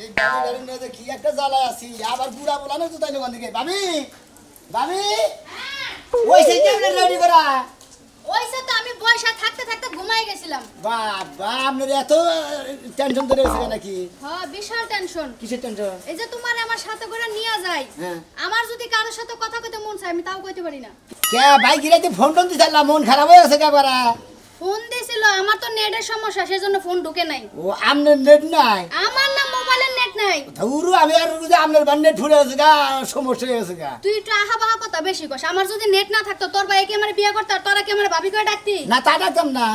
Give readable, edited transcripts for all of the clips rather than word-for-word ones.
এই বাবি গাড়ি নিয়ে যে কি একটা জ্বালায় আছি আবার বুড়া বলা না তো তাই না দিকে ভাবি ভাবি ওই সে কেমনে রেডি করা ওইসে তো আমি বয়সা থাকতে থাকতে ঘুমাই গেছিলাম বাবা আপনার এত টেনশন ধরে আছে নাকি হ্যাঁ বিশাল টেনশন কিসের টেনশন এই যে তোমার আমার সাথে করে নিয়ে যাই আমার যদি কারোর সাথে কথা কইতে মন চায় আমি তাও কইতে পারি না কে ভাই গিরাতে ফোন টোন দিছালা মন খারাপ হয়ে আছে কেবারা ফোন দিছিল আমার তো নেটের সমস্যা সেজন্য ফোন ঢোকে নাই ও আপনার নেট নাই আমার না মোবাইলের নেট নাই ধুরু আমি আর যে আপনার বান্নে ঠুরে আছে গা সমস্যা হয়ে আছে গা তুই একটু আহা বাহা কথা বেশি কস আমার যদি নেট না থাকতো তোর ভাই কি আমার বিয়ে করতে আর তোরা কি আমার ভাবি করে ডাকতি না তা ডাকতাম না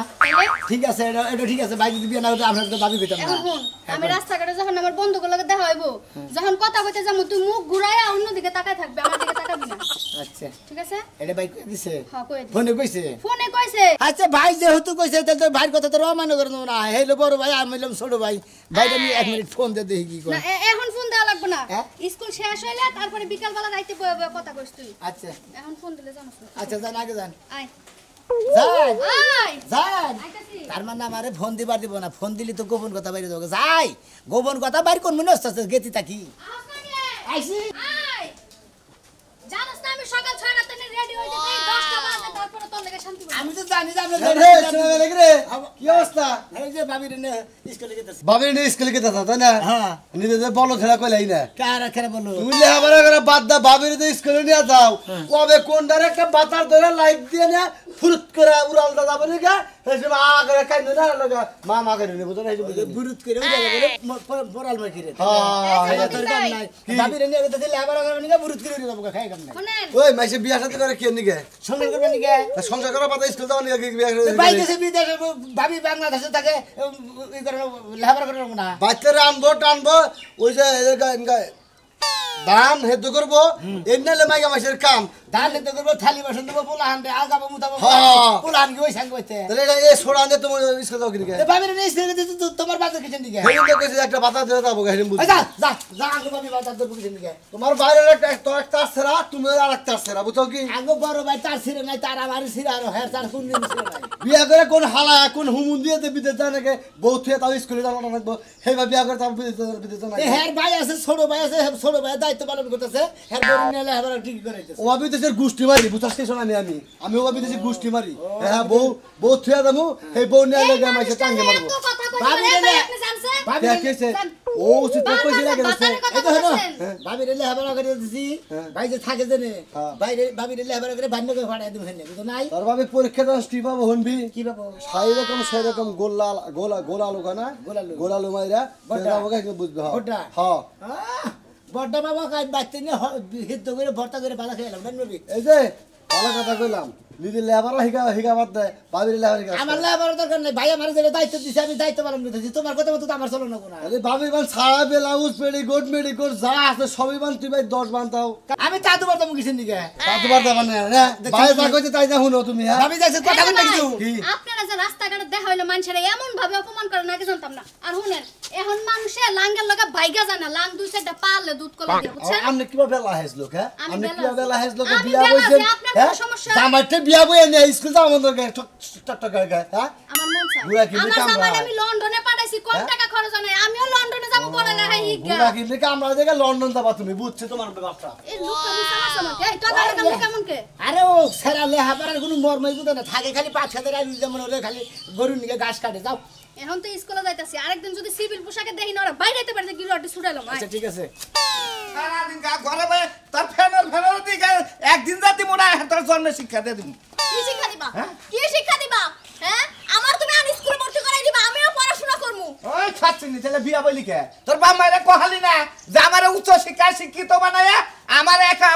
ঠিক আছে এটা ঠিক আছে ভাই যদি বিয়ে না হতো আপনার তো ভাবি কইতাম না এখন শুন আমি রাস্তাঘাটে যখন আমার বন্ধুগুলোকে দেখা হইব যখন কথা কইতে যাবো তুই মুখ ঘুরাইয়া অন্যদিকে তাকায় থাকবে আমার দিকে তাকাবি না আচ্ছা ঠিক আছে এটা ভাই কই দিছে হ্যাঁ কই দিছে ফোনে কইছে ফোনে কইছে আচ্ছা ভাই যেহেতু কইছে তাহলে তো ভাইয়ের কথা তো অমান্য করে দেবো না হেলো বড় ভাই আমি হইলাম ছোট ভাই ভাইটা আমি 1 মিনিট ফোন দিয়ে দেখি কি কয় না এখন ফোন দেওয়া লাগবে না স্কুল শেষ হইলে তারপরে বিকাল বেলা রাইতে কথা কইস তুই আচ্ছা এখন ফোন দিলে জানাস আচ্ছা যান আগে যান আয় যাই আয় যান আইতাছি তার মানে আমারে ফোন দিবার দিব না ফোন দিলি তো গোপন কথা বাইরে যাবে যাই গোপন কথা বাইর কোন মনে হচ্ছে গেতি থাকি আইছি আয় জানাস না আমি সকাল 6টা থেকে রেডি হইতে তাই 10টা বাজে তারপরে তোর লাগি শান্তি পাবো আমি তো জানি যে আপনি কি অবস্থা এই যে ভাবির নে স্কুলে গেতেছে বাবির নিয়ে স্কুলে গেতে তাই না হ্যাঁ নিজে বলো খেলা কইলাই না কারা খেলা বলো তুমি লেখাপড়া করে বাদ দা বাবির তো স্কুলে নিয়ে যাও কবে কোনটার একটা বাতার ধরে লাইট দিয়ে না ফুরুত করে উড়াল দা যাবে না হেসে মা করে কাই না লাগা মা করে নেব তো বুরুত করে ওই জায়গা করে পড়াল মাই করে হ্যাঁ এটা তোর কাম নাই ভাবির নে গেতে লেখাপড়া করবে না বুরুত করে যাব খাই কাম নাই শুনেন ওই মাইসে বিয়া সাথে করে কে নিগে সংসার করবে নি কে সংসার করা পাতা স্কুল যাও নিগে বিয়া করে বাইদেশে বিদেশে ভাবি বাংলাদেশে থাকে ই করে লেখাপড়া করে না বাচ্চারা আনবো টানবো ওই যে এদের দাম হেতু করবো এমনি মাইগা মাসের কাম ধান নিতে করবো থালি বাসন দেবো পোলা হানতে আগাবো মুতাবো হ্যাঁ। পোলা হান কি ওই সাঙ্গ হইতে তাহলে এটা এ সোড়া আনতে তোমার স্কুল যাও কিনে ভাবির নে স্কুলে গেতে তোমার বাজার কিছেন দিকে হেই তো কইছে একটা বাতা দিয়ে যাবো গাড়ি বুঝি যা যা যা আগে ভাবি বাজার দেবো কিছেন দিকে তোমার বাইরের একটা তো একটা সেরা তুমি আর একটা সেরা বুঝছো কি আগে বড় ভাই তার ছিঁড়ে নাই তার আমার ছিঁড়ে আর হের তার কোন দিন ছিঁড়ে নাই বিয়া করে কোন হালা কোন হুমুন দিয়ে বিদেশ যায় নাকি বউ থুয়ে তাও স্কুলে যাবো না লাগবো হেবা বিয়া করে তাও বিদেশ না হের ভাই আছে ছোট ভাই আছে ছোট ভাই দায়িত্ব পালন করতেছে হের বড় নিলে হেবার ঠিক করাইতেছে ও বিদেশের গুষ্টি মারি বুঝাস স্টেশন আমি ও বিদেশে গুষ্টি মারি হ্যাঁ বউ থুয়ে যাবো এই বউ নিয়ে লাগে আমাকে টাঙ্গে মারবো ভাবি রে আপনি জানছেন ভাবি দেখেছে ও উচিত কইছে লাগে এই তো হলো ভাবি রে হেবার করে দিছি ভাই যে থাকে জানে ভাবি রে হেবার করে বান্য করে ফাড়াই দিবেন বুঝো নাই তোর ভাবি পরীক্ষা দাস তুই পাবো হনবি কি বাবু সেই রকম গোলা আলু কানা গোলা আলু মাইরা বুঝবে হ্যাঁ বড়টা বাবা কাজ বাচ্চা নিয়ে হিদ্ধ করে ভর্তা করে বালা খেলাম নবী এই যে ভালো কথা কইলাম নিজে লেবার হিগা বাদ দেয় ভাবির লেবার হিগা আমার লেবার দরকার নাই ভাই আমার যে দায়িত্ব দিছে আমি দায়িত্ব পালন করতেছি তোমার কথা মতো তো আমার চলো না কোনা আরে ভাবি বান সারা ব্লাউজ মেডিকোট যা আছে সবই বান তুই ভাই 10 বান তাও আমি তা দুবার তো মুখিছেন দিকে তা তোমার দেবা না না ভাই যা কইতে তাই যা শুনো তুমি হ্যাঁ ভাবি যাচ্ছে কথা বলতে কিছু কি আপনারা যে রাস্তাঘাটে দেখা হইলো মানুষেরা এমন ভাবে অপমান করে নাকি জানতাম না আর শুনেন এখন মানুষে লাঙ্গের লাগা ভাইগা জানা লাং দুই সাইডটা পারলে দুধ কলা দিয়ে বুঝছেন আপনি কিবা বেলা হাইছ লোক হ্যাঁ আমি কিবা বেলা হাইছ লোক আমি বিয়া বেলা বইছেন আছি, আপনার হ্যাঁ কোনো সমস্যা? জামাইতে বিয়া বই এনে স্কুল যাও মন করে টক করে হ্যাঁ আমার মন চায় বুড়া কি আমার কামড়া? জামাই আমি লন্ডনে পাঠাইছি কত টাকা খরচ হয় আমিও লন্ডনে যাবো পড়ালেখা হিগা বুড়া কি আমরা দেখে লন্ডন যাবা তুমি বুঝছো তোমার ব্যাপারটা এই লোকটা বুঝছ না এই তো দাঁড়া কাম কেমন কে আরে ও সেরা লেহাপাড়ার কোনো মর্মই বুঝে না থাকে খালি পাঁচ খাদের আর যেমন হলে খালি গরুর নিকে ঘাস কাটে যাও এখন তো স্কুলে যাইতাছি আরেকদিন যদি সিভিল পোশাকে দেখি না ওরা বাইরে যেতে পারে যে গিলোটি ছুটাইলাম আচ্ছা ঠিক আছে সারাদিন ঘরে বসে তার ফেনার দিকে একদিন রাতে মনে হয় তোর জন্মের শিক্ষা দিয়ে দিবি কি শিক্ষা দিবা কি শিক্ষা দিবা হ্যাঁ আমার তুমি আন স্কুলে ভর্তি করাই দিবা আমিও পড়াশোনা করমু ওই খাচ্ছি নি তাহলে বিয়া বলি কে তোর বাপ মায়েরা কহালি না যে আমার উচ্চ শিক্ষায় শিক্ষিত বানায় আমার একা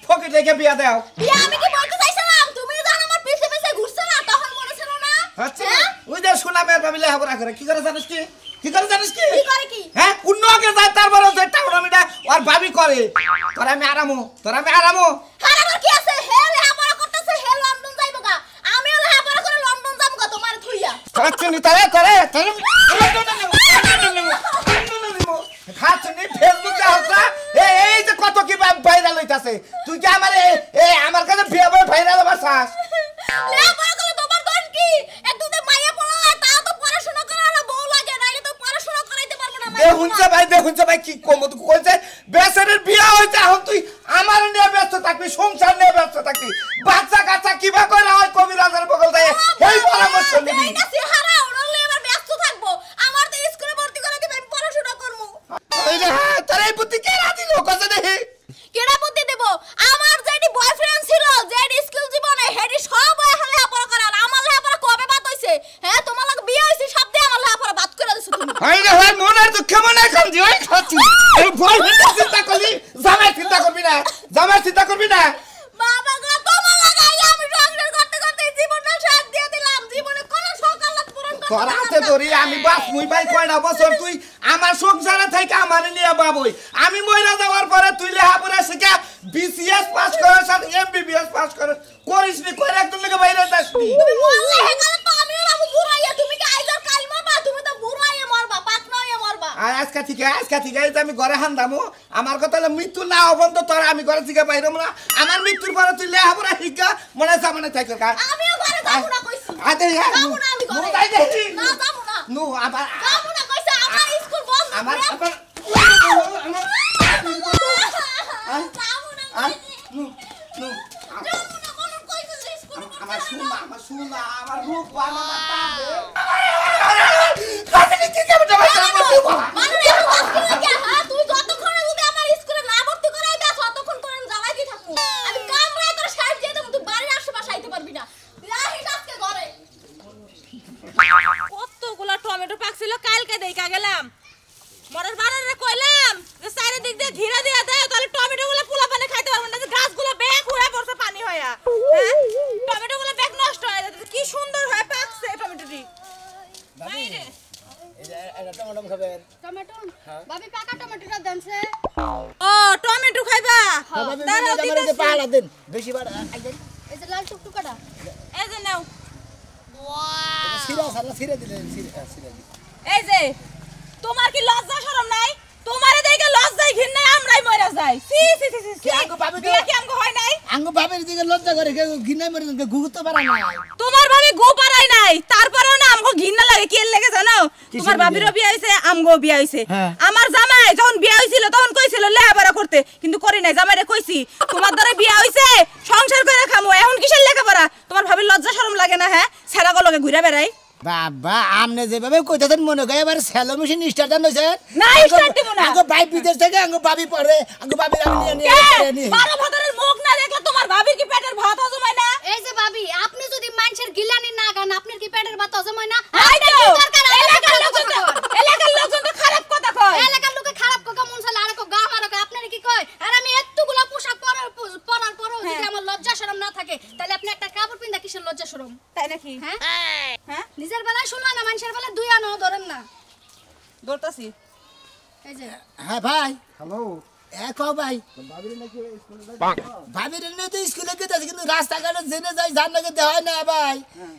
ফকির রেখে বিয়া দাও বিয়া আমি কি বলতে চাইছিলাম তুমি জান আমার পিছে পিছে ঘুরছ না তখন মনে ছিল না আচ্ছা ওই যে সোনামের ভাবি লেখাপড়া করে কি করে জানিস কি কি করে জানিস কি কি করে কি হ্যাঁ অন্য আগে যায় তারপরে যে টাউনামিটা আর ভাবি করে তোরা আমি আরামো হারাবার কি আছে হে লেখাপড়া করতেছে হে লন্ডন যাইবো গা আমিও লেখাপড়া করে লন্ডন যাবো গা তোমার থুইয়া খাচ্ছি নি তারে খাচ্ছি নি ফেসবুক যা এই যে কত কি ভাইরাল হইতাছে তুই কি আমার কাছে বিয়ে বই ভাইরাল হবার চাস লেখাপড়া করে তোমার দোষ কি একটু যে মাইয়া পড়া তাও তো পড়াশোনা করে না বউ লাগে নাইলে তো পড়াশোনা করাইতে পারবো না দেখুনছে ভাই কি কম তুই কইছে বেচারের বিয়া হইছে এখন তুই আমার নিয়ে ব্যস্ত থাকবি সংসার নিয়ে ব্যস্ত থাকবি বাচ্চা কাচ্চা কিবা কইরা হয় কবিরাজের বগল দেয় এই পরামর্শ নিবি এই না সিহারা ওরলে এবার ব্যস্ত থাকবো আমার তো স্কুলে ভর্তি করে দিবেন পড়াশোনা করব এই রে তোর এই বুদ্ধি কে রাদি লোক আছে দেখি কেডা বুদ্ধি দেব আমার যেডি বয়ফ্রেন্ড ছিল যেডি স্কুল জীবনে হেডি সব হলে আপড় করার আমার লেহাপড়া কবে বাত হইছে হ্যাঁ তোমার লাগে বিয়ে হইছে সব দিয়ে আমার লেহাপড়া বাত করে দিছো তুমি এই রে ভাই মনের দুঃখ মনে কম দি ওই খাচ্ছি এই ভয় চিন্তা করলি জামাই চিন্তা করবি না বাবা গো তোমার লাগাই আমি সংসার করতে করতে জীবনটা শেষ দিয়ে দিলাম জীবনে কোনো সকালত পূরণ করতে তোর হাতে ধরি আমি বাস মুই ভাই কয়টা বছর তুই আমার সংসারে থেকে আমার নিয়ে বাবই আমি মইরা যাওয়ার পরে তুই লেহাপড়া শিখা বিসিএস পাস করিস আর এমবিবিএস পাস করিস নি কইরা একদম লাগে বাইরে যাসনি তুমি বললে হেকালে তো আমিও না বুড়াইয়া তুমি কি আইজার কাল মরবা তুমি তো বুড়াইয়া মরবা পাকনাইয়া মরবা আর আজকে থেকে এই যে আমি ঘরে হান্দামু আমার কথা হলো মৃত্যু না হবন তো তোর আমি ঘরে থেকে বাইরে না আমার মৃত্যুর পরে তুই লেহাপড়া শিখা মনে সামনে থাকবে কা আমিও ঘরে যাবো না কইছি আতে যাবো না আমি ঘরে তাই দেখি না যাবো না নু আবার যাবো না কইছে আমার স্কুল বন্ধ আমার যাবো না নু নু যাবো না কোন কইছে স্কুল আমার শুনা আমার রূপ আমার কাছে কি কেমন যাবে মানে এখন কি হ্যাঁ তুই যতক্ষণ যদি আমার স্কুলে না ভর্তি করাই দাও ততক্ষণ তোর আমি জামাই দি থাকবো আমি কামড়াই তোর সাইড দিয়ে দেব তুই বাড়ির আশেপাশে আইতে পারবি না তুই আহিস আজকে ঘরে কতগুলো টমেটো পাকছিল কালকে দেইকা গেলাম মরার বানারে কইলাম যে চারি দিক দিয়ে ঘিরা দিয়া দেয় তাহলে টমেটোগুলো পোলা পানি খাইতে পারবো না যে গাছগুলো ব্যাগ হয়ে পড়ছে পানি হইয়া হ্যাঁ টমেটোগুলো ব্যাগ নষ্ট হয়ে যাচ্ছে কি সুন্দর হয়ে পাকছে টমেটোটি বাইরে এটা টমেটো খাবেন টমেটো ভাবি পাকা টমেটোটা দেনছে ও টমেটো খাইবা ভাবি দাঁড়াও আমারে দিতেছি। পাহাড়া দেন বেশি বার আইদেন এই যে লাল টুকটুকাটা এই যে নাও সিরা সালা সিরা দিলেন সিরা দিলেন এই যে তোমার কি লজ্জা শরম নাই তোমারে দেখে লজ্জাই ঘিন্নায় আমরাই মরে যাই সি সি সি কি আঙ্গো ভাবি বিয়ে কি আমগো হয় নাই আঙ্গো ভাবের দিকে লজ্জা করে কেউ ঘিনাই মরে গুগুতে পারে না তোমার ভাবি গো পারাই নাই তারপরেও না আমগো ঘিন্না লাগে কি লাগে জানো তোমার ভাবিরও বিয়ে হইছে আমগো বিয়ে হইছে হ্যাঁ। আমার জামাই যখন বিয়ে হইছিল তখন কইছিল লেখাপড়া করতে কিন্তু করি নাই জামাইরে কইছি তোমার দ্বারা বিয়ে হইছে সংসার করে খামো এখন কিসের লেখাপড়া তোমার ভাবির লজ্জা শরম লাগে না হ্যাঁ ছেড়া গলকে ঘুরে বেড়াই বাবা আমনে যেভাবে কইতাছেন মনে করে এবার সেলো মেশিন স্টার্ট জান হইছে না, start দিব না। আঙ্গো ভাই বিদেশ থেকে আঙ্গো ভাবি পড়ে আঙ্গো ভাবি আমি নিয়ে বারো ভাতারের মুখ না দেখলে তোমার ভাবির কি পেটের ভাত হজম হয় না এই যে ভাবি আপনি যদি মানুষের গিলানি না গান আপনার কি পেটের ভাত হজম হয় না এই তো, এলাকার এলাকার লোকজন তো খারাপ কথা কয় এলাকার লোকে খারাপ কোকা মন চালে আর গা মারা কয় আপনার কি কয় আর আমি এতগুলো পোশাক পরার পরেও যদি আমার লজ্জা শরম না থাকে তাহলে আপনি একটা কাপড় পিন্দা কিসের লজ্জা শরম তাই নাকি হ্যাঁ হ্যাঁ নিজের বেলায় শুনলো না মানুষের বেলায় দুই আনো ধরেন না দৌড়তাছি এই যে হ্যাঁ ভাই হ্যালো কও ভাই ভাবির নিয়ে তো স্কুলে গেছে কিন্তু রাস্তাঘাটে জেনে যাই জান লাগে দেওয়া না ভাই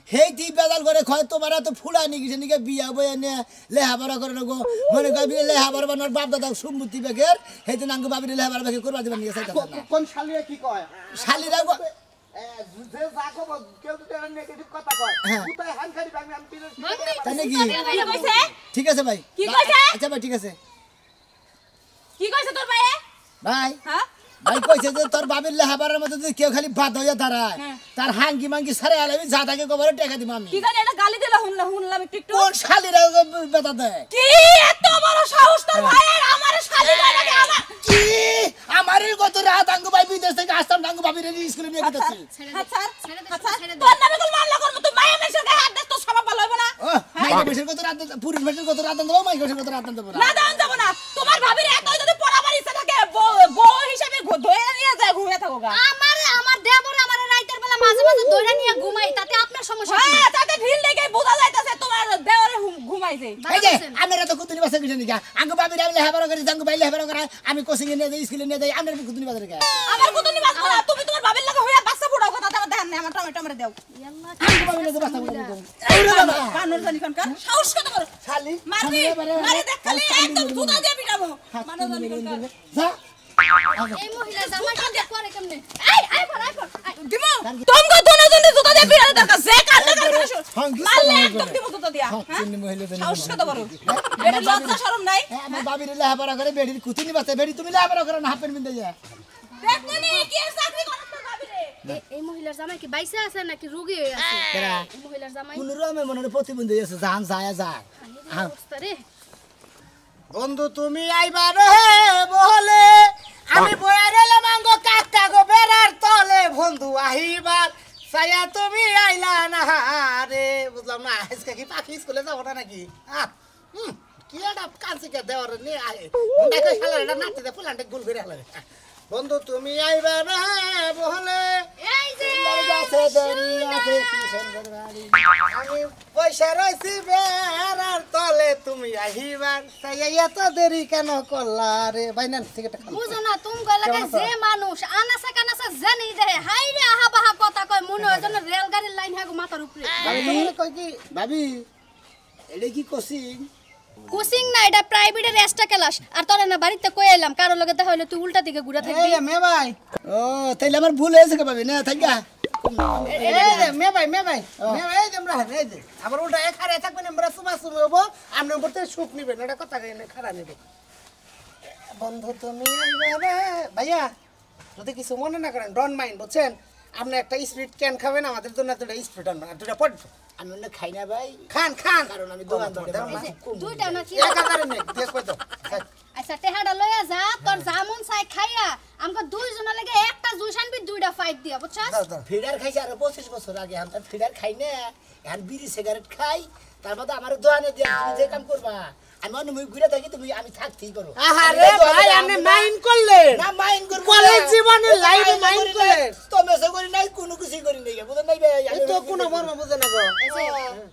হেই টি বেদাল করে খয় তোমার তো ফুলানি গেছে নাকি বিয়া বয়ে নে লেহাপড়া করে গো মনে কয় বিলে লেহাপড়া বানার বাপ দাদা সম্মতি বেগের হেই তো নাঙ্গো ভাবির লেহাপড়া বেগে করবা দিবেন নিয়ে চাইতা না কোন শালিয়া কি কয় শালিরা গো যে যাকো কেউ তো এর নেগেটিভ কথা কয় হ্যাঁ। কোথায় হানখাড়ি ভাঙি আমি বিলে তাই নাকি কি কইছে ঠিক আছে ভাই কি কইছে? আচ্ছা ভাই ঠিক আছে কি কইছে তোর ভাইয়ে ভাই হ্যাঁ ভাই কইছে যে তোর বাবির লেহাপড়ার মধ্যে যদি কেউ খালি বাদ হইয়া দাঁড়ায় তার হাঙ্গি মাঙ্গি সারে আলামি যা তাকে কবরে টাকা দিব আমি কি জানি এটা গালি দিলা শুনলাম একটু একটু কোন শালিরা বেতা দেয় কি এত বড় সাহস তোর ভাইয়ের আমার শালি ভাই লাগে আমার কি আমারই কত রাত আঙ্গু ভাই বিদেশ থেকে আসতাম আঙ্গু ভাবির স্কুলে নিয়ে গেছি আচ্ছা ছেড়ে দে, আচ্ছা ছেড়ে দে। তোর নামে কল মারলা করব তুই মায়ের মেশে গায়ে হাত দিস তো সব ভালো হবে না ও মাইকে বেশের কত রাত পুরুষ বেশের কত রাত দেবো মাইকে বেশের কত রাত দেবো না দাও যাব না তোমার ভাবির এত যদি পড়াবার ইচ্ছা থাকে বউ হিসেবে ধরে নিয়ে যায় ঘুরে থাকো গা আমার দেবর আমার রাইতের বেলা মাঝে মাঝে দৌড়া নিয়ে ঘুমাই তাতে আপনার সমস্যা কি হ্যাঁ তাতে ঢিল দেখে বোঝা যাইতাছে তোমার দেওরে ঘুমাইছে এই যে আমরা তো কুতুনি বাসা কিছু নিকা আঙ্গু ভাবির আমি লেহাপড়া করি আঙ্গু ভাই লেহাপড়া করে আমি কোচিং এ নিয়ে যাই স্কুলে নিয়ে যাই আমরা কুতুনি বাজারে গে আমার কুতুনি বাজবো না তুমি তোমার ভাবির লাগে হইয়া বাচ্চা ফুটাও কথা আমার দেন না আমার টমেটো আমরা দাও আঙ্গু ভাবির লাগে বাসা করে দিই এই বাবা কানুর জানি কোন কান সাহস কত বড় শালি মারবি মারি দেখ খালি একদম জুতা দিয়ে পিটাবো মানুষ জানি কোন কান যা এই মহিলা জামাটা পরে কেমনে আই পর দিমো তোমগো দুনো জনে জুতা দে বিড়াল দরকার যে কান্না করে শুন হংকি মারলে সালাম একদম দিব তো দিয়া হ্যাঁ, হ্যাঁ চিনি মহিলা জানি সাহস না। কত বড় এটা লজ্জা শরম নাই আমার বাবির লেহাপড়া করে বেড়ির কুতুনি বাতে বেড়ি তুমি লেহাপড়া করে না হাফেন বিন্দে যা দেখনি কি আর চাকরি করছ তো ভাবি রে এই মহিলার জামাই কি বাইসা আছে নাকি রোগী হয়ে আছে কেরা এই মহিলার জামাই কোন রমে মনে প্রতিবন্ধী আছে জান যায় যায় অবস্থা রে বন্ধু তুমি আইবার হে বলে আমি বয়া রেলে মাঙ্গো কাকা গো বেড়ার তলে বন্ধু আহিবার সায়া তুমি আইলা না রে বুঝলাম না আজকে কি পাখি স্কুলে যাবো না নাকি কি একটা কাছে কে দেওয়ার নিয়ে আয় দেখো শালা এটা নাচতে ফুলান্টে গুল করে হালা বন্ধু তুমি আইবার হে বলে এই যে আছে দেরি আছে কি সুন্দর বাড়ি আমি পয়সা রইছি বেড়ার তলে তুমি আহিবার তাই এত দেরি কেন করলা রে ভাই না টিকেট বুঝো না তুমি লাগে যে মানুষ আনাসা কানাসা জানি দে হাই রে আহা বাহা কথা কয় মনে হয় যেন রেলগাড়ির লাইন হাগো মাথার উপরে কই কি ভাবি এটা কি কোচিং কোচিং না এটা প্রাইভেটের এক্সট্রা ক্লাস আর তোরে না বাড়িতে কই আইলাম কারো লগে দেখা হইলে তুই উল্টা দিকে ঘুরে থাকবি মে ভাই ও তাইলে আমার ভুল হয়েছে কে ভাবি না থাকা মে ভাই এই যে আমরা এই যে আবার উল্টা এক হারে থাকবেন আমরা সুমা সুমা হবো আমরা বলতে সুখ নিবেন এটা কথা কই না খারাপ নিবে বন্ধু তুমি আইবা ভাইয়া যদি কিছু মনে না করেন ডোন্ট মাইন্ড বুঝছেন আপনি একটা স্পিড ক্যান খাবেন আমাদের জন্য দুটো স্পিড আনবেন আর দুটো পট আমি অন্য খাই না ভাই খান কারণ আমি দোকান দুইটা নাকি একা কারণ নেই দেখ কই তো আচ্ছা টেহাডা লইয়া যা তোর জামুন চাই খাইয়া আমগো দুইজনের লাগে একটা জুস আনবি দুইটা ফাইট দিয়া বুঝছস ফিডার খাইছি আর 25 বছর আগে আমি তার ফিডার খাই না এখন বিড়ি সিগারেট খাই তার মধ্যে আমার দোকানে দিয়ে তুমি যে কাম করবা আমি অন্য মুই ঘুরে থাকি তুমি আমি থাকতেই করো আরে ভাই আপনি মাইন্ড করলেন না মাইন্ড করব কলেজ জীবনে লাইফে মাইন্ড করলেন তো মেসে করি নাই কোনো কিছু করি নাই বুঝেন নাই ভাই এই তো কোনো মর্ম বুঝে না গো এই যে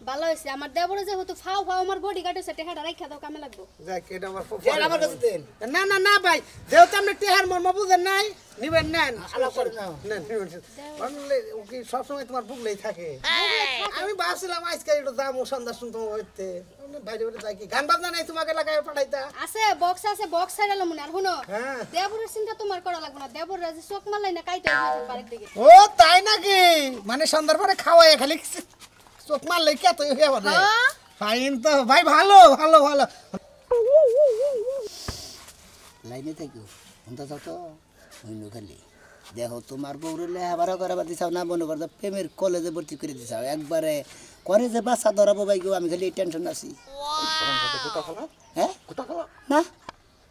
ভালো হইছে আমার দেবরে যে হতো ফাও ফাও আমার বডি গার্ড হইছে টেহাডা রাইখা দাও কামে লাগবো যাক এটা আমার খুব যে আমার কাছে দেন না না না ভাই যেহেতু আপনি টেহার মর্ম বুঝেন নাই নিবেন নেন আলাপ করে নাও। নেন বললে ও কি সবসময় তোমার বুকলেই থাকে আমি ভাবছিলাম আজকে একটু দাম ও সন্ধ্যা শুনতে হইতে বাইরে বাইরে যাই কি গান বাজনা নাই তোমাকে লাগায় পাঠাইতা আছে বক্স ছাড়ালো মনে আর শুনো হ্যাঁ। দেবরের চিন্তা তোমার করা লাগবে না দেবর রাজি চোখ মারলাই না কাইতে হইছে বাড়ির দিকে ও তাই নাকি মানে সন্ধ্যার পরে খাওয়াই খালি চোখ মারলে কে তো হয়ে হবে হ্যাঁ ফাইন তো ভাই ভালো ভালো ভালো লাইনে থাকি শুনতে চাও তো হইল খালি দেখো তোমার বউরে লেহাবারা করাবার দিছাও না মনে করতো প্রেমের কলেজে ভর্তি করে দিছাও একবারে করে যে বাচ্চা ধরাবো ভাই গো আমি খালি টেনশন আছি হ্যাঁ না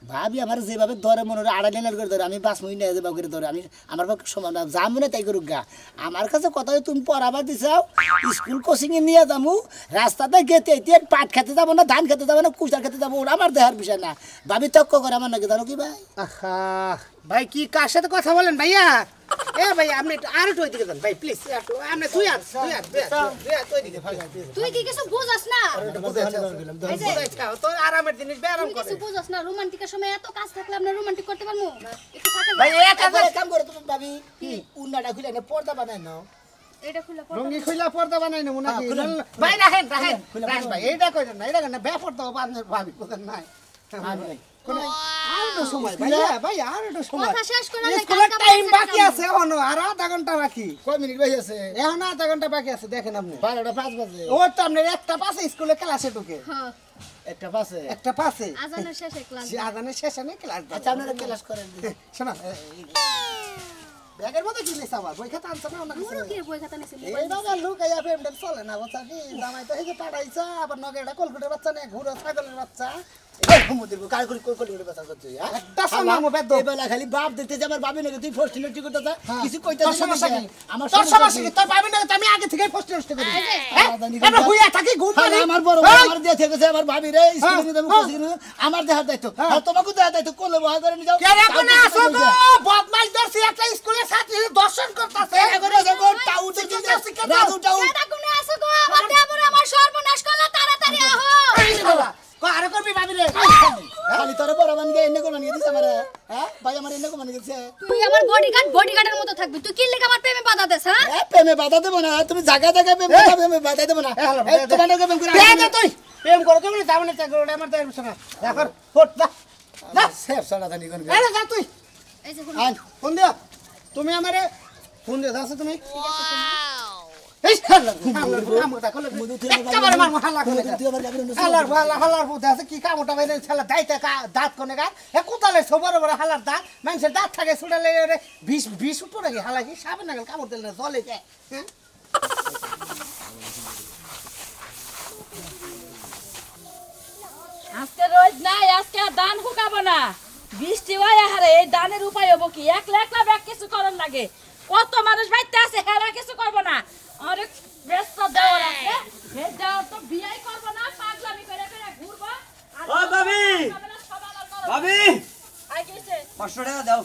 ভাবি আমার যেভাবে ধরে মনে হয় আড়াই লাইনার করে ধরে আমি 5 মিনিট যেভাবে করে ধরে আমি আমার পক্ষে সমান না যা মনে তাই করুক গা আমার কাছে কথা তুমি পড়াবার দিছাও স্কুল কোচিংয়ে নিয়ে যাবো রাস্তাতে গেতে এতে পাট খেতে যাবো না ধান খেতে যাবো না কুচার খেতে যাবো ওরা আমার দেহার বিষয় না ভাবি তক্ক করে আমার নাকি জানো কি ভাই আহা ভাই কি কার সাথে কথা বলেন ভাইয়া এ ভাই আপনি একটু আর একটু ওইদিকে যান ভাই প্লিজ আপনি দুই হাত ওইদিকে তুই কি কিছু বুঝাস না এই যে তো আরামের জিনিস ব্যায়াম তুই করে কিছু বুঝাস না রোমান্টিকের সময় এত কাজ থাকলে আমরা রোমান্টিক করতে পারবো একটু থাকে ভাই ভাই এক হাজার কাম করে তুমি ভাবি উন্নাটা খুলে না পর্দা বানাই নাও এটা খুলে পড়ো রঙি খুইলা পর্দা বানাই নেবো নাকি খুলেন। ভাই রাখেন রাখেন খুলে রাখেন ভাই এইটা কইলেন না এটা কেন বে পর্দা বানাই ভাবি কোথায় নাই আর একটু সময় ভাইয়া ভাই আর একটু সময় কথা শেষ করে নাই, স্কুলের কালকে টাইম বাসা বাকি যাবো। আছে এখনো আর আধা ঘন্টা বাকি কয় মিনিট বাকি আছে এখন আধা ঘন্টা বাকি আছে দেখেন আপনি 12:05 বাজে ও তো আপনার একটা পাশে স্কুলে ক্লাসে ঢুকে হ্যাঁ একটা পাশে একটা পাশে আজানের শেষে ক্লাস সে আদানের শেষে নেই ক্লাস আচ্ছা আপনারা ক্লাস করেন শোনা ব্যাগের মধ্যে কি নিস আবার বই খাতা আনছে না অন্য কিছু পুরো কি বই খাতা নিছে এই বাবা লোক আইয়া পেমডেন চলে না বাচ্চা কি জামাই তো এই যে পাঠাইছা আবার নগে এটা কলকুটের বাচ্চা নেই ঘুরে ছাগলের বাচ্চা কার করি কই কলি বাতা করতে একটা সময় মো বেদ এই বেলা খালি বাপ দেখতে যে আমার ভাবি নাকি তুই ফার্স্ট ইউনিট করতে যা কিছু কইতে তোর সমস্যা কি আমার তোর সমস্যা কি তোর পাবি না তো আমি আগে থেকে ফার্স্ট ইউজ করি হ্যাঁ জানি আমরা হুইয়া থাকি ঘুম পারি আমার বড় ভাই আমার দিয়ে থেকে আমার ভাবি রে স্কুলে নিয়ে যাবো কোচিং আমার দেহার দায়িত্ব আর তোমাকে দেহার দায়িত্ব কোলে বহা করে নিয়ে যাও কে রে কোনে আসো গো বদমাইশ দর্শি একটা স্কুলের ছাত্রী দর্শন করতেছে করে যাবো টাউ রাজু টাউ এটা কোনে আছে গো আমার দেবর আমার সর্বনাশ করলা তাড়াতাড়ি আহো আরে করবি ভাবি রে খালি তোরে বড় বান গিয়ে এনে করে বানিয়ে দিছ আমারে হ্যাঁ ভাই আমার এনে করে বানিয়ে দিছে তুই আমার বডিগার্ডের মতো থাকবি তুই কি লিখে আমার প্রেমে বাধা দেস হ্যাঁ প্রেমে বাধা দেবো না তুমি জায়গা জায়গায় প্রেমে বাধা দেবো না এই তোমার নাকি প্রেম করে দে তুই প্রেম করো তুমি যাও না চাকরি আমার দেয় না দেখো ফোট দা না সেফ সালা জানি কোন আরে যা তুই এই যে আন ফোন দিও তুমি আমারে ফোন দিও দাও তুমি এই হালার কামটা করলে একেবারে মার হালা করে হালার বুদ্ধি আছে কি কামটা বাইরে ছেলে দাইতে দাঁত কোনে গা এ কোতালে সবার বড় হালার দাঁত মানুষের দাঁত থাকে ছুটালে বিষ উঠো নাকি হালা কি সামনে নাগাল কামড় দিলে জলে যায় হ্যাঁ আজকে রোজ নাই আজকে ধান শুকাবো না বৃষ্টি হয় হারে এই ধানের উপায় হবো কি একলা একলা ব্যাগ কিছু করার লাগে কত মানুষ বাইতে আছে হেরা কিছু করবো না আরে ব্যস্ত দেওয়ার আছে হে দেওয়ার তো বিয়াই করবো না পাগলামি করে করে ঘুরবো ও ভাবি ভাবি আই গেছে 500 টাকা দাও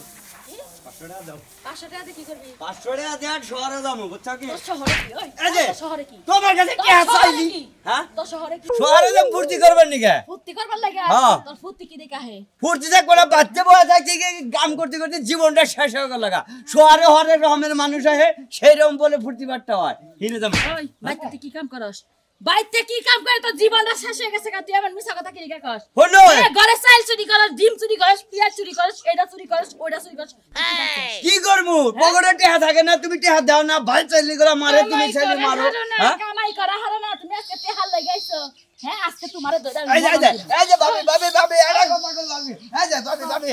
500 টাকা দাও 500 টাকা দিয়ে কি করবি 500 টাকা দেন শহরে যাবো বুঝছো কি তোর শহরে কি ওই এই যে, তোর শহরে কি তোমার কাছে কি তোর আছে শহরে আইলি কি? হ্যাঁ তোর শহরে কি শহরে যাম ফুর্তি করবেন নিকে ফুর্তি করবার লাগে হ্যাঁ। তোর ফুর্তি কি দেখা হে ফুর্তি দেখ বলে বাচ্চা বয়া থাকতে কাম করতে করতে জীবনটা শেষ হয়ে গেল লাগা শহরে হরেক রকমের মানুষ আছে সেই রকম বলে ফুর্তি বাট্টা হয় হিরে যাম ওই বাইতে তুই কি কাম করস বাইতে কি কাম করে তোর জীবনটা শেষ হয়ে গেছে তুই আমার মিছা কথা কি লিখা কস হলো এ ঘরে চাল চুরি করস ডিম চুরি করস পিয়াজ চুরি করস এটা চুরি করস ওইটা চুরি করস কি করমু পকেটে টেহা থাকে না তুমি টেহা দাও না ভাই চাইলি করে মারে তুমি চাইলি মারো হ্যাঁ কামাই করা হারো না তুমি আজকে তেহাল লাগাইছো হ্যাঁ আজকে তোমারে দইটা এই যে ভাবি এটা কথা কই ভাবি এই যে ভাবি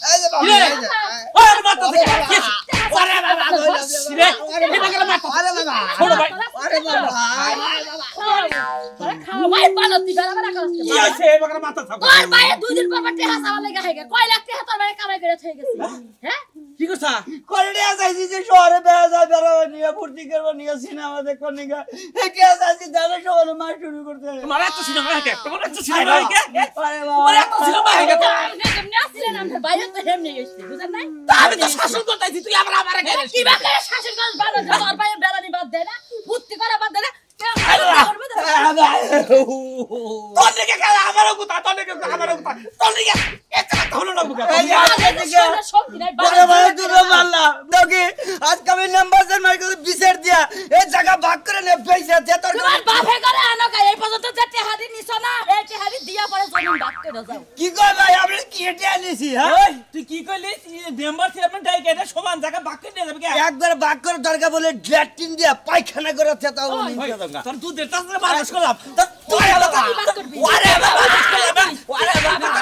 এই যে ভাবি এই যে ওরে মাথা থেকে ওরে বাবা রে এটা গেল মাথা আরে বাবা ছোট ভাই আরে বাবা ওরে খাওয়াই পালো তুই বেলা করস কি হইছে এই বাগরা মাথা থাকো তোর ভাই দুই দিন পর তেহা চাওয়া লাগা হয়ে কয় লাখ টাকা তোর ভাই কামাই করে থেকে গেছে হ্যাঁ কি করছা কোরে যাইছি যে শহরে বেজা বেরো নিয়ে ফুর্তি করব নিয়ে সিনেমা দেখো নিয়ে কি যাইছি দাদা শহরে মার শুরু করতে তোমার এত সিনেমা হেকে তোমার এত সিনেমা হেকে আরে তোমার এত সিনেমা হেকে এমনি আসছিলেন আমাদের বাইরে তো হেমনে গেছে বুঝেন নাই আমি তো শাসন করতেছি তুই আবার আমারে গেছিস কি বাকে শাসন করস বাবা তোর ভাই বেলানি বাদ দে না ফুর্তি করা বাদ দে না তোর দিকে গেল আমারও কথা তোর দিকে আমারও কথা তোর দিকে একটা কথা হলো না বুকা বড় ভাই দূরে মারলা দেখি আজকে আমি নাম্বার সেন মার করে বিচার দিয়া এই জায়গা ভাগ করে নে পয়সা দে তোর তোমার বাপে করে আনো কা এই পর্যন্ত যে টেহাদি নিছো না এই টেহাদি দিয়া পরে জমিন ভাগ করে যাও কি কই ভাই আপনি কি হেটে আনিছি হ্যাঁ ওই তুই কি কইলি মেম্বার চেয়ারম্যান ডাইকে এটা সমান জায়গা বাকি নিয়ে যাবে কি একবার ভাগ করে দরকার বলে ল্যাট্রিন দিয়া পায়খানা করে তাও নিয়ে যাবে তোর দুধের টাসলে বাস করলাম তুই বাবা ওরে বাবা ওরে বাবা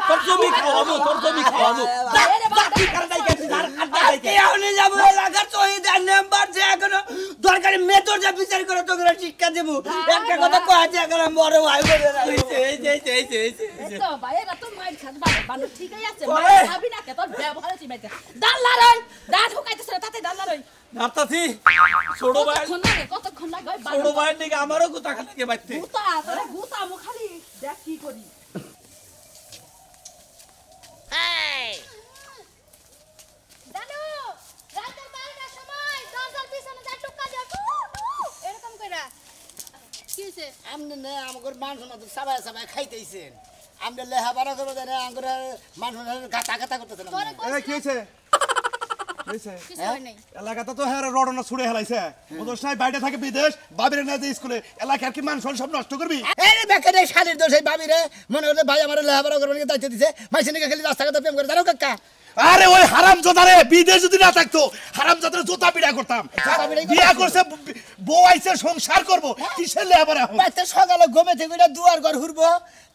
তোর জমি খাওয়াবো বাকি করে ডাইকে আর কাটা ডাইকে আমি যাব এলাকার শহীদের নাম্বার যে এখন দরকারি মেতর যা বিচার করে তোকে শিক্ষা দেব একটা কথা কয় আছে এখন বড় ভাই বলে এই তো ভাই এরা তো মাইর খাত বাবা ঠিকই আছে মাইর খাবি না কে তোর ব্যবহার আছে মাইর দাল্লা রই দাঁত হুকাইতেছ তাতে দাল্লা রই নাতাছি ছোট ভাই কতক্ষণ লাগে ছোট ভাই দিকে আমারও গুতা খাতে বাইতে গুতা তোরে গুতা মু খালি দেখ কি করি দাদু রাতের 12টার সময় দরজার পিছনে যা টুকা দাও এরকম কইরা কি হইছে আমনে না আমগর মানুষ না সবাই সবাই খাইতেছেন আমনে লেহাবারা করে দেন আমগর মানুষ গাতা গাতা করতেছেন এই কি হইছে কিছু হয় নাই এলাকাতে তো হ্যাঁ রডনা ছুড়ে হেলাইছে ওদের সাই বাইরে থাকে বিদেশ বাবিরে না যে স্কুলে এলাকার কি মানুষ সব নষ্ট করবি এই বেকারে শালির দোষ এই ভাবি রে মনে হলো ভাই আমার লেহাবারা করবার দায়িত্ব দিছে মাইসে নিকে খালি রাস্তা ঘাটে প্রেম করে জানো কাকা আরে ওই হারাম জোতারে বিদেশ যদি না থাকতো হারাম জোতারে জোতা পিড়া করতাম বিয়া করছে বউ আইছে সংসার করব কিসের লেবার এখন বাচ্চা সকালে ঘুমে থেকে দুয়ার ঘর ঘুরবো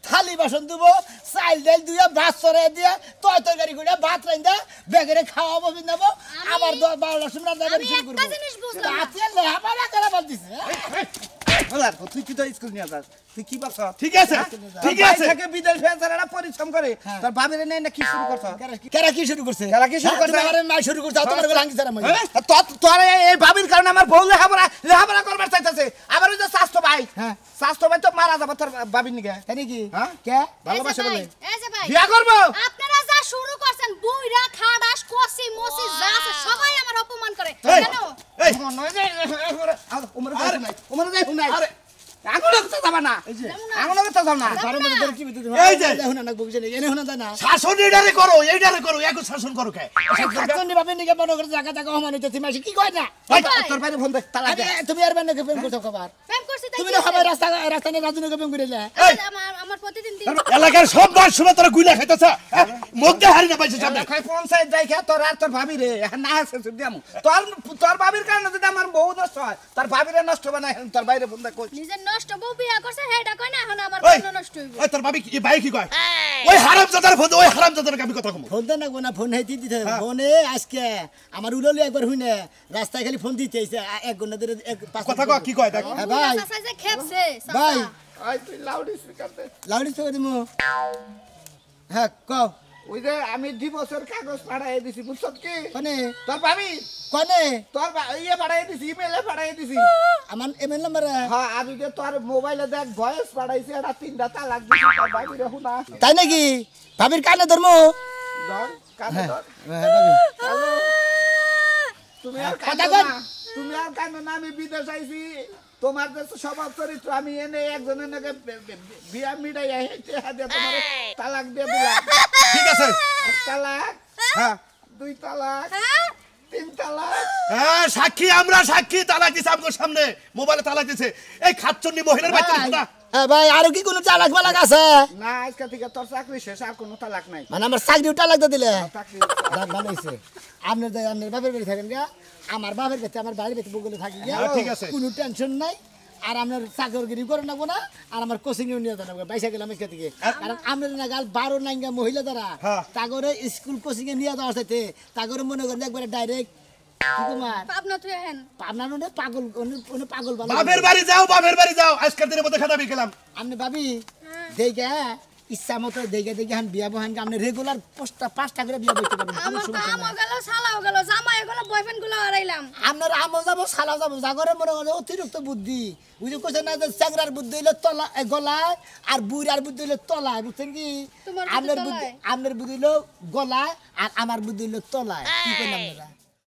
থালি বাসন দেবো চাইল ডাইল দুইয়া ভাত চড়াই দিয়া তরকারি করে ভাত রাইন্দা বেগেরে খাওয়াবো বিন্দাবো আবার 12টার সময় রান্না শুরু করবো রাতে লেহাবারা করা বাদ দিছে তুই কি তো স্কুল নিয়ে যাস তুই কি বাস ঠিক আছে থেকে বিদেশ ফেসারা পরিশ্রম করে তোর বাবিরে নেই না কি শুরু করছ কেরা কি শুরু করছে কেরা কি শুরু করছে? আরে মা শুরু করছে তোমার গলা হাঙ্গি ছাড়া মই তোর এই বাবির কারণে আমার বউ লেহাপড়া করবার চাইতেছে আবার ওই যে স্বাস্থ্য ভাই স্বাস্থ্য ভাই তো মারা যাবে তোর বাবির নিকে তাই নাকি হ্যাঁ কে ভালোবাসে বলে এই যে ভাই বিয়া করবো আপনারা যা শুরু করছেন বুইরা খাড়াস কসি মসি যা আছে সবাই আমার অপমান করে এই, জানো এই উমর যাই নাই আরে আঙুলে তো যাবা না আঙুলে তো যাও না ঘরের মধ্যে ধরে টিভি দিতে এই যে। দেখুন না বুঝছে না এনে শোনা যায় না শাসন এইটারে করো এক শাসন করো কে শাসন নিবাবে নিকে মনে করে জায়গা জায়গা হমান হইতেছে মাসি কি কয় না তোর বাইরে ফোন দে তালা দে আরে তুমি আর বান্নাকে প্রেম করছো খবর প্রেম করছি তাই তুমি না সবাই রাস্তা রাস্তা নিয়ে রাজনীতি প্রেম করিলে আমার প্রতিদিন দিন এলাকার সব মাস সময় তোরা গুইলা খাইতেছ মুখ দিয়ে হারি না পাইছে সামনে কই পঞ্চায়েত যাই খা তোর আর তোর ভাবি রে এখন না আছে দিয়ামু তোর ভাবির কারণে যদি আমার বউ নষ্ট হয় তোর ভাবিরে নষ্ট বানাই তোর বাইরে ফোন দে কই নিজের নষ্ট বউ বিয়া করছে হেডা কয় না এখন আমার ওই বউ নষ্ট হইব ওই তোর ভাবি কি ভাই কি কয় ওই হারামজাদার ফোন ওই হারামজাদার আমি কথা কম ফোন দেন না ফোন হেতি দিতে ফোনে আজকে আমার উললি একবার হইনে রাস্তায় খালি ফোন দিতে আইছে 1 ঘন্টা ধরে কথা কয় কি কয় দেখ হ্যাঁ ভাই চাচা যে খেপছে ভাই আই তুই লাউড স্পিকার দে লাউড স্পিকার দিমু হ্যাঁ কও ওই যে আমি ডিভোর্সের কাগজ পাঠাই দিছি বুঝছত কি কোনে তোর ভাবি কোনে তোর ইয়ে পাঠাই দিছি ইমেলে পাঠাই দিছি আমার ইমেল নাম্বার হ্যাঁ আমি যে তোর মোবাইলে দেখ ভয়েস পাঠাইছি এটা 3টা তালাক দিছি তোর ভাবি রে হুনা তাই নাকি ভাবির কানে ধর্ম ধর কানে ধর হ্যাঁ ভাবি হ্যালো তুমি আর কথা কাঁদো কন। না তুমি আর কাঁদো না আমি বিদেশ আইছি তোমার যে স্বভাব চরিত্র আমি এনে একজনের নাকি বিয়া মিটাই হেঁটে হাতে তোমার তালাক দিয়ে দিলাম ঠিক আছে 1 তালাক হ্যাঁ 2 তালাক 3 তালাক হ্যাঁ সাক্ষী আমরা সাক্ষী তালাক দিছে আমগো সামনে মোবাইলে তালাক দিছে এই খাচ্চন্নি মহিলার বাচ্চা না হ্যাঁ ভাই আর কি কোনো চালাক মালাক আছে না আজকে থেকে তোর চাকরি শেষ আর কোনো তালাক নাই মানে আমার চাকরি টালাক দিয়ে দিলে চাকরি যাক ভালো হইছে আপনার বাপের বাড়ি থাকেন গা আমার বাপের বাড়িতে আমার বাড়ির বাড়িতে বগুলে থাকি গা হ্যাঁ, ঠিক আছে। কোনো টেনশন নাই আর আপনার চাকরগিরি করে নেবো না আর আমার কোচিং এও নিয়ে যাবো বাইসা গেলাম এখান থেকে কারণ আপনার না গাল 12 নাইঙ্গা মহিলা দ্বারা হ্যাঁ। তাগরে স্কুল কোচিং এ নিয়ে যাওয়ার সাথে তাগরে মনে করেন একবারে ডাইরেক্ট কুমার পাবনা তুই হেন আপনার মনে পাগল উনি পাগল বানা বাপের বাড়ি যাও আজকের দিনের মধ্যে খাতাবি গেলাম আপনি ভাবি দেখে ইচ্ছা মতো দেখে হান বিয়া বহান আপনি রেগুলার 5টা করে বিয়া বইতে পারবেন কোনো আমার তো সমস্যা আমও নাই। গেল সালাও গেল জামাই গেল বয়ফ্রেন্ড গুলো হারাইলাম আপনার আমও যাবো সালাও যাবো জাগরে মনে করে অতিরিক্ত বুদ্ধি বুঝে কোথায় না যে চ্যাংরার বুদ্ধি হইলো তলা গলায় আর বুড়ার বুদ্ধি হইলো তলায় বুঝছেন কি তোমার বুদ্ধি আপনার বুদ্ধি তলায়? আপনার বুদ্ধি হইলো গলায় আর আমার বুদ্ধি হইলো তলায় কি করলাম আপনারা